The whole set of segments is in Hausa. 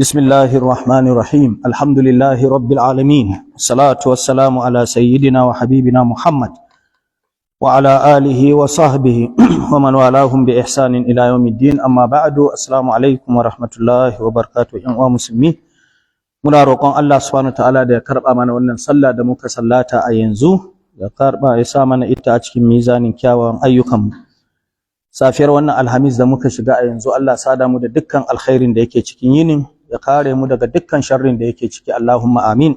بسم الله الرحمن الرحيم الحمد لله رب العالمين والصلاة والسلام على سيدنا وحبيبنا محمد وعلى آله وصحبه ومن والاهم بإحسان إلى يوم الدين أما بعد السلام عليكم ورحمة الله وبركاته يا مسلمين muna roƙon Allah subhanahu wataala da ya karɓa mana wannan sallah da muka sallata a yanzu ya karɓa ya sa mana ita a cikin mizanin kyawawan ayyukanmu. Safiyar wannan alhamis da muka shiga a yanzu Allah sada mu da dukkan alkhairin da yake cikin yinin, ya kare mu daga dukkan sharrin da yake ciki, Allahumma amin.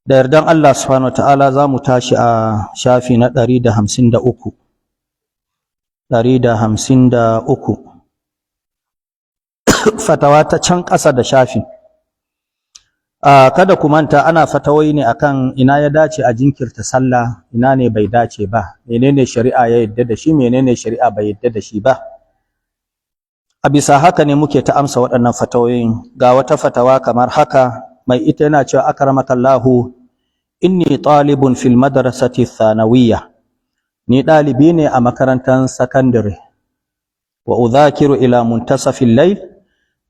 Da yardan Allah subhanahu wataala za mu tashi a shafi na 153 fatawa ta can ƙasa da shafi. Kada ku manta ana fatawoyi ne akan ina ya dace a jinkirta sallah, ina ne bai dace ba, menene shari'a ya yadda da shi, menene shari'a bai yadda da shi ba. A bisa haka ne muke ta amsa waɗannan fatawoyin. Ga wata fatawa kamar haka, mai ita yana cewa akramakallahu inni talibun fil madrasati thanawiyya, ni ɗalibi ne a makarantar sakandare, wa udhakiru ila muntasafil layl,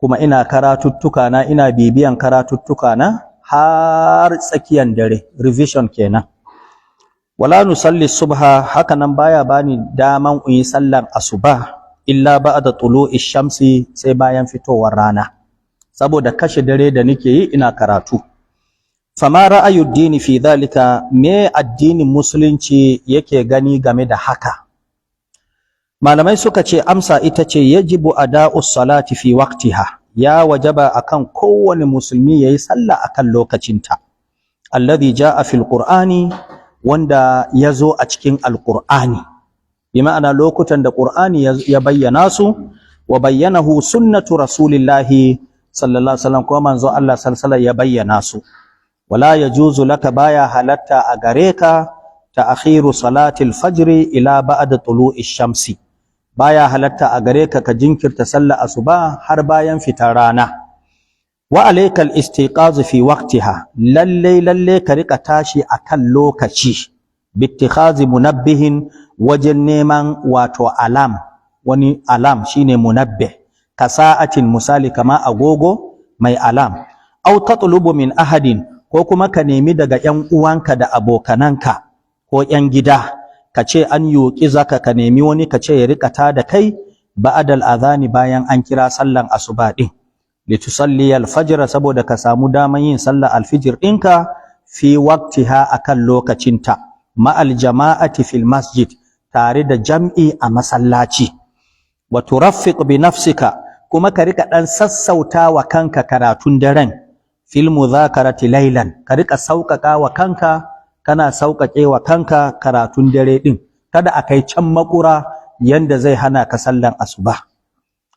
kuma ina karatuttuka na, ina bibiyan karatuttuka na har tsakiyan dare, revision kenan. Wala nusalli subha, haka nan baya bani daman in yi sallan asuba illa ba'da tulu'i shamsi, sai bayan fitowar rana, saboda kashe dare da nake yi ina karatu. Fama ra'ayud dini fi dhalika, me addinin musulunci yake gani game da haka? Malamai suka ce amsa ita ce yajibu ada'us salati fi waqtiha, ya wajaba akan kowane musulmi yayi sallah akan lokacinta. Alladhi jaa fil qur'ani, wanda yazo a cikin alqur'ani, bi ma'ana lokutan da qur'ani ya bayyana su, wa bayyanahu sunnatu rasulillahi sallallahu alaihi wasallam, kuma manzo Allah sallallahu alaihi ya bayyana su. Wala yajuzu laka, baya halatta a gare ka ta'khiru salatil fajri ila ba'da tulu'i shamsi, baya halatta a gare ka ka jinkirta sallar asuba har bayan fitar rana. Wa alaykal istiqaz fi waqtiha, lalle ka rika tashi akan lokaci, bittikhazi munabbihin, wajen neman wato alam, wani alam shine munabbih, ka sa'atin misali kama agogo mai alam. Aw tatlubu min ahadin, ko kuma ka nemi daga yan uwanka da abokananka ko yan gida, ka ce an yuki zaka, ka nemi wani ka ce ya rika ta da kai ba'dal adhani, bayan an kira sallan asuba din, litusalli al-fajr, saboda ka samu daman yin sallar al-fajr ɗinka fi waqtiha, akan lokacinta, ma'al jama'ati fil masjid, tare da jam'i a masallaci. Wa turaffiq bi nafsika, kuma ka rika dan sassauta wa kanka karatun daren, fil mudhakarati laylan, ka rika sauƙaƙa wa kanka, kana sauƙaƙe wa kanka karatun dare ɗin, kada a kai can makura yanda zai hana ka sallan asuba.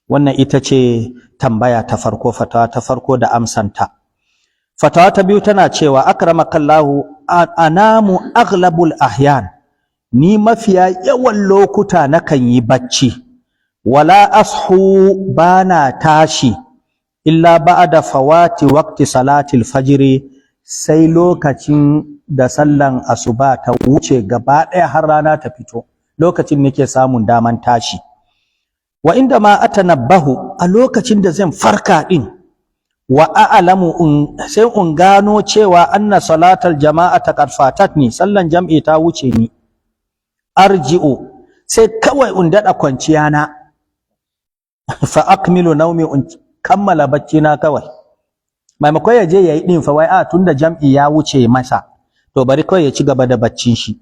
Wannan ita ce tambaya ta farko, fatawa ta farko da amsanta. Fatawa ta biyu tana cewa akramakallahu anamu aghlabul ahyan, ni mafiya yawan lokuta nakan yi bacci, wala ashu, bana tashi illa ba'da fawati waqti salatil fajri, sai lokacin da sallan asuba ta wuce gaba ɗaya har rana ta fito, lokacin nake samun daman tashi. Wa inda ma atanabbahu, a lokacin da zan farka din, wa a'lamu, sai in gano cewa anna salatal jama'ata qad fatatni, sallan jam'i ta wuce ni, arji'u, sai kawai in dada kwanciya na, fa akmilu nawmi, in kammala bacci na kawai, maimakon ya je yayi din fa wai tunda jam'i ya wuce masa, to bari kawai ya ci gaba da baccin shi.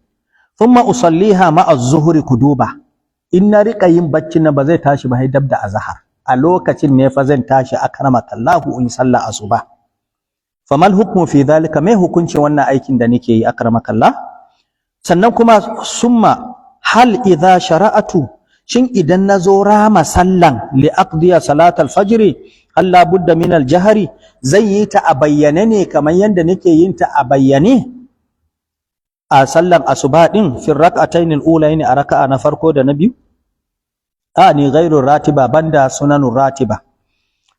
Thumma usalliha ma'a az-zuhri, kuduba, in na rika yin baccin nan ba zai tashi ba, dab da azhar, a lokacin ne fa zan tashi akramakallahu in salla asuba. Famal hukmu fi dhalika, mai hukunci wannan aikin da nake yi akramakallah? Sannan kuma summa hal idha shara'atu, shin idan nazo rama sallan li aqdiya salatal fajr, alla budda min al-jahri, zan yi ta a bayyane ne kamar yanda nake yin ta a bayyane a sallan asuba din, fi rak'atayn al-ulayn, a raka'a na farko da na biyu, ni ghairu ratiba, banda sunanur ratiba.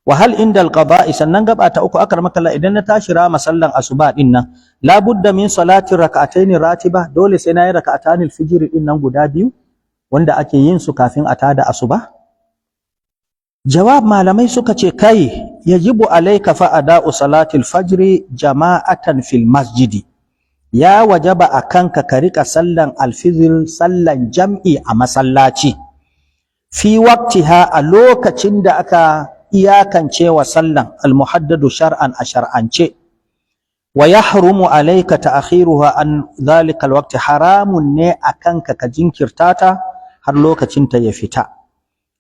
Wa hal inda al-qada'i, sannan gaba ta uku akramakallah, idan na tashi rama sallan asuba din nan, la budda min salati rak'atayn ratiba, dole sai na yi rak'atan al-fajr din nan guda biyu wanda ake yin su kafin a tada asuba? Jawab, malamai suka ce kai yajibu alayka fa ada'u salatil fajri jama'atan fil masjidi, ya wajaba akanka ka rika sallan alfijir sallan jam'i a masallaci fi waqtiha a lokacin da aka iyakance wa sallan almuhaddadu shar'an a shar'ance. Wa yahrumu alayka ta'khiruha an dhalika alwaqti, haramun ne akanka ka jinkirta ta har lokacin ta ya fita.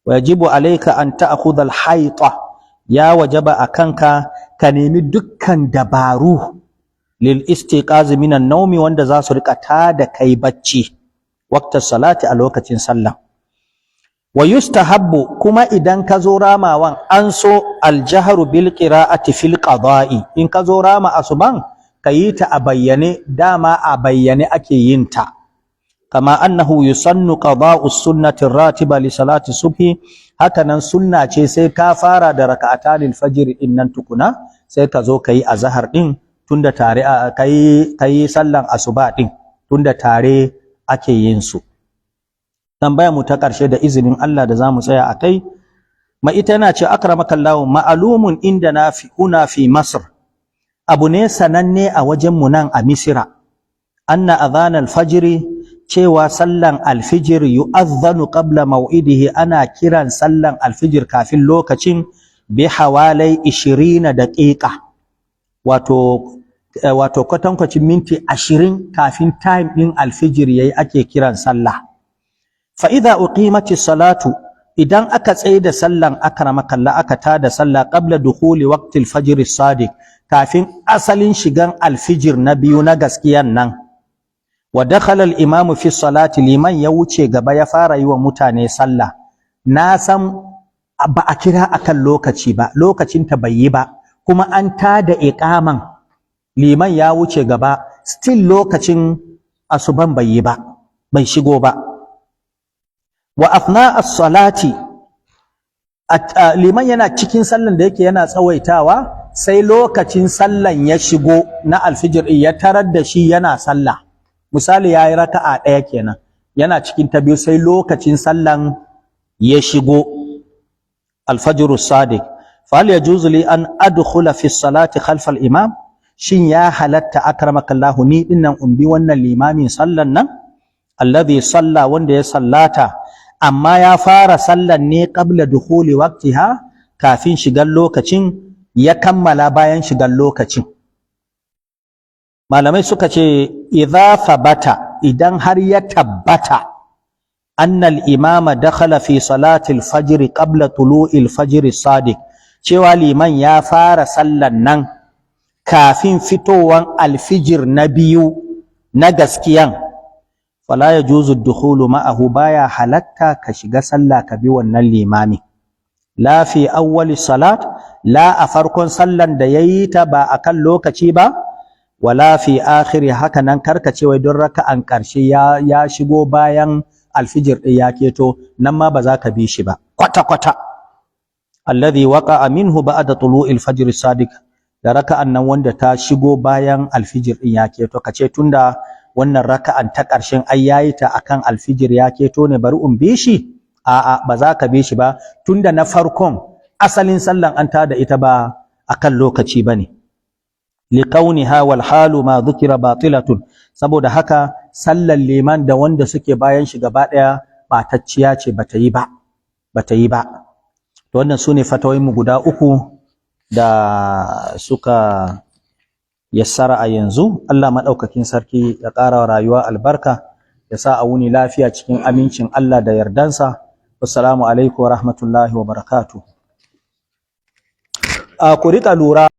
Wa yajibu alayka an ta'khudha alhayta, ya wajaba akanka ka nemi dukkan dabaru lil istiqaz minan nawmi wanda za su rika tada kai bacci waqta salati a lokacin sallah. Wa yustahabbu, kuma idan ka zo ramawan an so aljahru bil qira'ati fil qada'i, in ka zo rama asuban kayi ta a bayyane, dama a bayyane ake yin ta, kama annahu yusannu qada'u sunnati ratiba li salati subhi, hakanan sunna ce sai ka fara da raka'atanil fajr din nan tukuna sai ka zo kayi azhar din tunda tare kayi sallan asuba din tunda tare ake yin su. Tambaya mu ta ƙarshe da izinin Allah da zamu tsaya akai, ma ita yana ce akramakallahu ma'lumun indana fi Masr, abu ne sananne a wajen mu nan a Misira, anna adhan al-fajr, cewa sallan al-fajr yu'adhdhanu qabla maw'idihi, ana kiran sallan al-fajr kafin lokacin bi hawalai 20 daqiqa, wato kwatankwacin minti 20 kafin time din al-fajr yayi ake kiran sallah. Fa idza uqimatis salatu, idan aka tsaye da sallan akramakallah aka tada sallah qabla dukhuli waqtil fajr as-sadiq, kafin asalin shigan al-fajr na biyu na gaskiyan nan, wa dakhala al-imamu fi salati, liman ya wuce gaba ya fara yi wa mutane sallah, na san ba a kira akan lokaci ba, lokacin ta bai yi ba, kuma an tada iqaman, liman ya wuce gaba, still lokacin asuban bai yi ba, bai shigo ba. Wa afna as-salati, liman yana cikin sallan da yake yana tsawaitawa, sai lokacin sallan ya shigo na alfijir ya tarar da shi yana sallah, misali yayi raka'a ɗaya kenan, yana cikin ta biyu sai lokacin sallan ya shigo al-fajrus sadiq, fa hal yajuzu li an adkhula fi as-salati khalfa al-imam, shin ya halatta akramakallahu ni dinnan umbi wannan limamin sallan nan alladhi salla, wanda ya sallata amma ya fara sallan ne qabla dukhuli waqtiha, kafin shigar lokacin, ya kammala bayan shigar lokacin. Malamai suka ce idza thabata, idan har ya tabbata annal imama dakhala fi salati al-fajr qabla tulu'i al-fajr as-sadiq, cewa liman ya fara sallan nan kafin fitowan al-fijr na biyu na gaskiyan, fala yajuzu ad-dukhulu ma'ahu, baya halatta ka shiga sallah ka bi wannan limami, la fi awwali salat, la a farkon sallan da yayi ta ba akan lokaci ba, wala fi akhiri, haka nan karkace wai don raka'an karshe ya shigo bayan alfijir din ya keto, nan ma ba za ka bi shi ba kwata kwata. Alladhi waqa'a minhu ba'da tulu'il fajr as-sadiq, da raka'an nan wanda ta shigo bayan alfijir din ya keto, kace tunda wannan raka'an ta ƙarshen ai yayi ta akan alfijir ya keto ne, bari in bi shi, a'a ba za ka bi shi ba, tunda na farkon asalin sallan an tada ita ba akan lokaci bane, liqauniha wal halu ma dhukira batilatun, saboda haka sallan liman da wanda suke bayan shi gaba daya batacciya ce, bata yi ba. To wannan sune fatawoyin mu guda uku da suka yassara a yanzu. Allah madaukakin sarki ya ƙara wa rayuwa albarka, ya sa a wuni lafiya cikin amincin Allah da yardansa. Assalamu alaikum wa rahmatullahi wa barakatuh. Ku rika lura